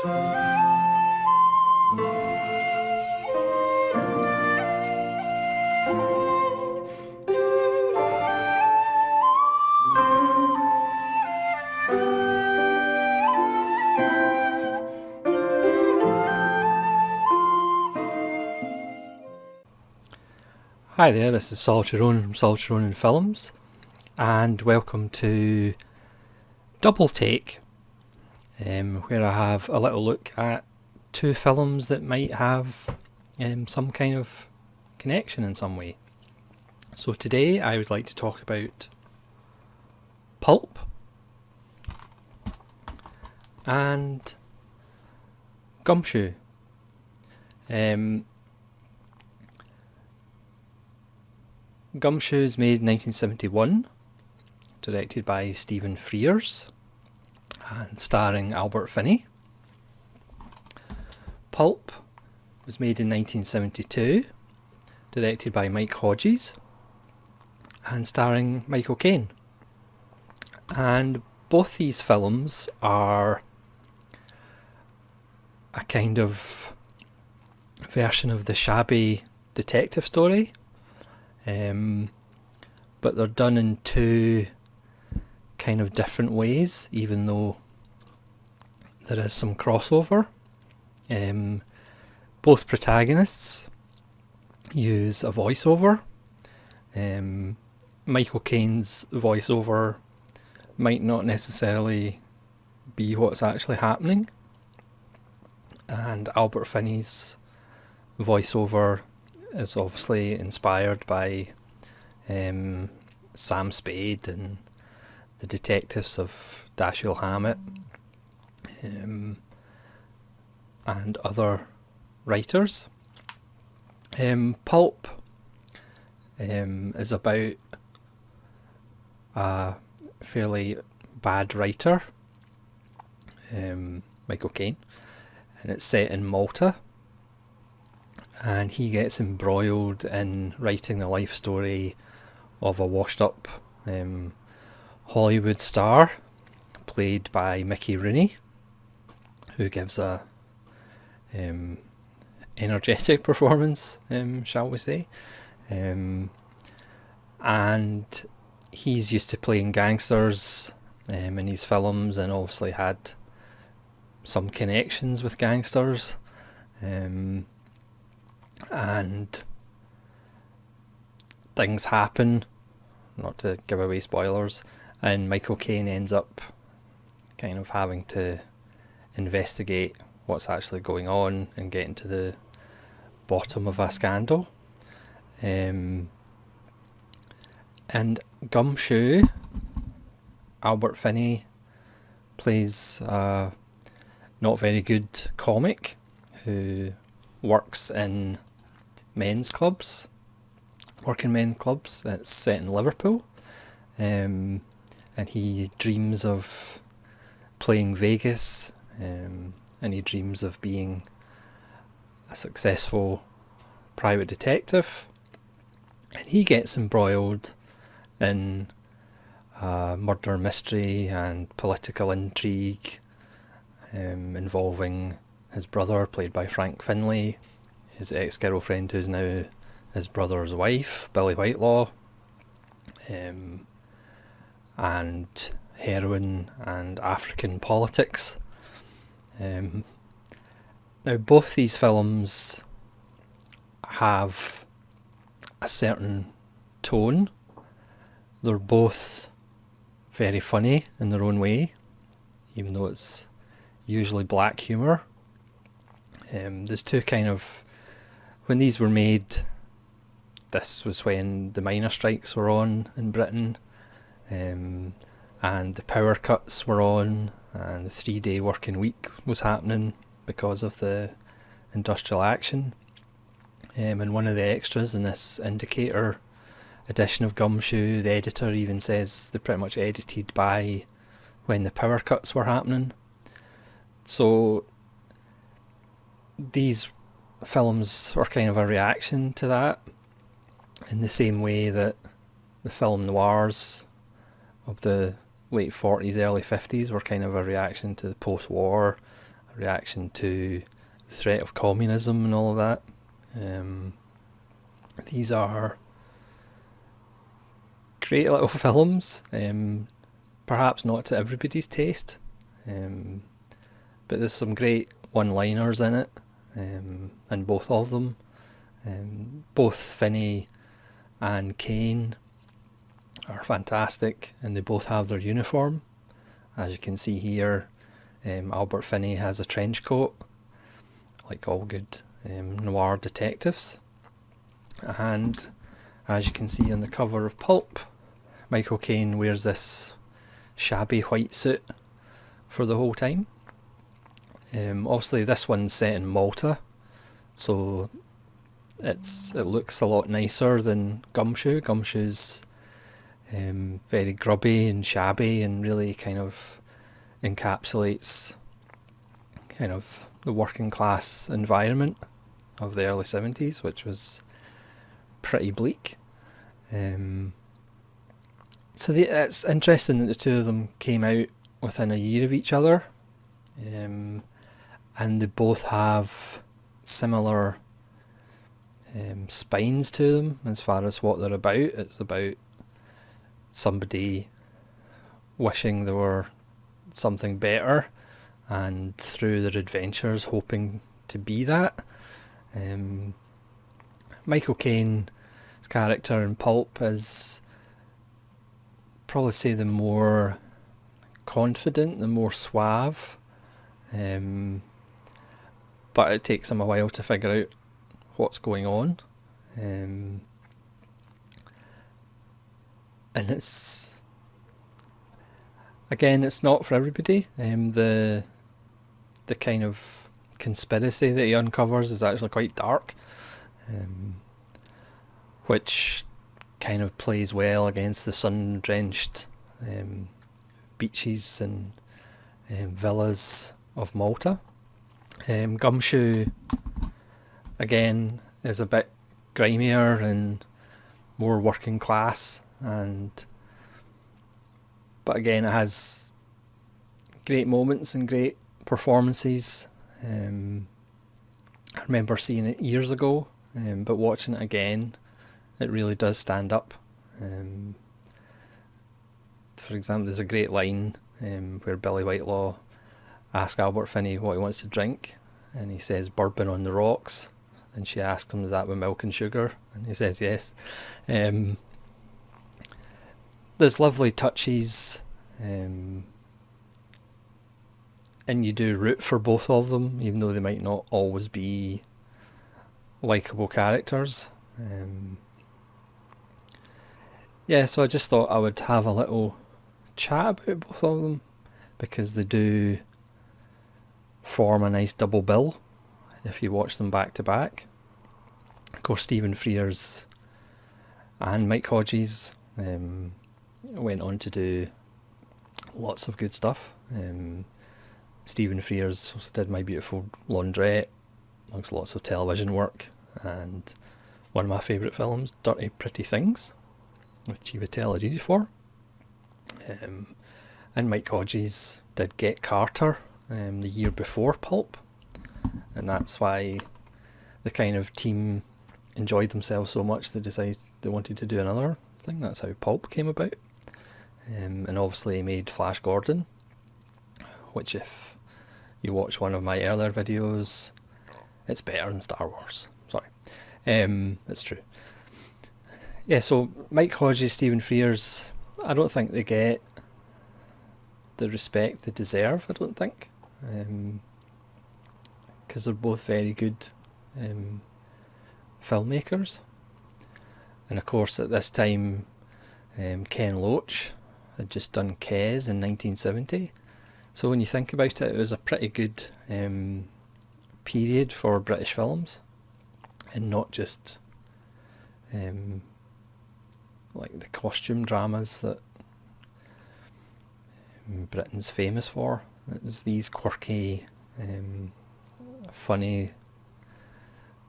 Hi there, this is Saul Cherone from Saul Cherone Films, and welcome to Double Take, where I have a little look at two films that might have some kind of connection in some way. So today I would like to talk about Pulp and Gumshoe. Gumshoe is made in 1971, directed by Stephen Frears, and starring Albert Finney. Pulp was made in 1972, directed by Mike Hodges, and starring Michael Caine. And both these films are a kind of version of the shabby detective story. But they're done in two kind of different ways, even though there is some crossover. Both protagonists use a voiceover. Michael Caine's voiceover might not necessarily be what's actually happening, and Albert Finney's voiceover is obviously inspired by Sam Spade and the detectives of Dashiell Hammett and other writers. Pulp is about a fairly bad writer, Michael Caine, and it's set in Malta. And he gets embroiled in writing the life story of a washed up Hollywood star played by Mickey Rooney, who gives a energetic performance, shall we say. And he's used to playing gangsters in his films, and obviously had some connections with gangsters. And things happen, not to give away spoilers, and Michael Caine ends up kind of having to investigate what's actually going on and getting to the bottom of a scandal. And Gumshoe, Albert Finney plays a not very good comic who works in working men's clubs. It's set in Liverpool, and he dreams of playing Vegas, and he dreams of being a successful private detective, and he gets embroiled in murder mystery and political intrigue involving his brother, played by Frank Finlay, his ex-girlfriend, who's now his brother's wife, Billy Whitelaw, and heroin and African politics. Now, both these films have a certain tone. They're both very funny in their own way, even though it's usually black humour. There's two kind of... When these were made, this was when the miners' strikes were on in Britain, and the power cuts were on, and the 3-day working week was happening because of the industrial action. And one of the extras in this Indicator edition of Gumshoe, the editor even says they pretty much edited by when the power cuts were happening. So these films are kind of a reaction to that, in the same way that the film noirs of the late 40s, early 50s were kind of a reaction to the post-war a reaction to the threat of communism and all of that. These are great little films, perhaps not to everybody's taste, but there's some great one-liners in it, and both of them. Both Finney and Kane are fantastic, and they both have their uniform. As you can see here, Albert Finney has a trench coat, like all good noir detectives. And as you can see on the cover of Pulp, Michael Caine wears this shabby white suit for the whole time. Obviously this one's set in Malta, so it looks a lot nicer than Gumshoe. Gumshoe's very grubby and shabby and really kind of encapsulates kind of the working class environment of the early 70s, which was pretty bleak. So it's interesting that the two of them came out within a year of each other, and they both have similar spines to them as far as what they're about. It's about somebody wishing they were something better, and through their adventures hoping to be that. Michael Caine's character in Pulp is probably say the more confident, the more suave, but it takes him a while to figure out what's going on, and it's not for everybody. The kind of conspiracy that he uncovers is actually quite dark, which kind of plays well against the sun-drenched beaches and villas of Malta. Gumshoe, again, is a bit grimier and more working class, but again it has great moments and great performances. I remember seeing it years ago, but watching it again, it really does stand up. For example, there's a great line where Billy Whitelaw asks Albert Finney what he wants to drink, and he says bourbon on the rocks, and she asks him, is that with milk and sugar? And he says yes. There's lovely touches, and you do root for both of them, even though they might not always be likeable characters. So I just thought I would have a little chat about both of them, because they do form a nice double bill if you watch them back to back. Of course, Stephen Frears and Mike Hodges went on to do lots of good stuff. Stephen Frears also did My Beautiful Laundrette, amongst lots of television work, and one of my favourite films, Dirty Pretty Things, with Chiwetel Ejiofor. And Mike Hodges did Get Carter the year before Pulp, and that's why the kind of team enjoyed themselves so much they decided they wanted to do another thing. That's how Pulp came about. And obviously he made Flash Gordon, which if you watch one of my earlier videos, it's better than Star Wars. Sorry. It's true. Yeah, so Mike Hodges, Stephen Frears, I don't think they get the respect they deserve, I don't think. Because they're both very good filmmakers. And of course at this time Ken Loach had just done Kes in 1970. So when you think about it, it was a pretty good period for British films, and not just like the costume dramas that Britain's famous for. It was these quirky, funny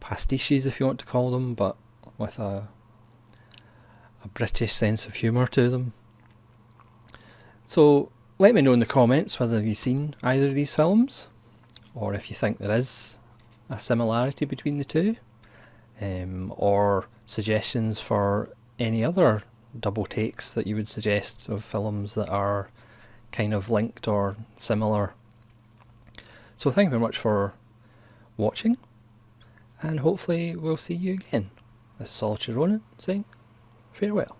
pastiches, if you want to call them, but with a British sense of humour to them. So let me know in the comments whether you've seen either of these films, or if you think there is a similarity between the two, or suggestions for any other double takes that you would suggest of films that are kind of linked or similar. So thank you very much for watching, and hopefully we'll see you again. This is Solitude Ronan saying farewell.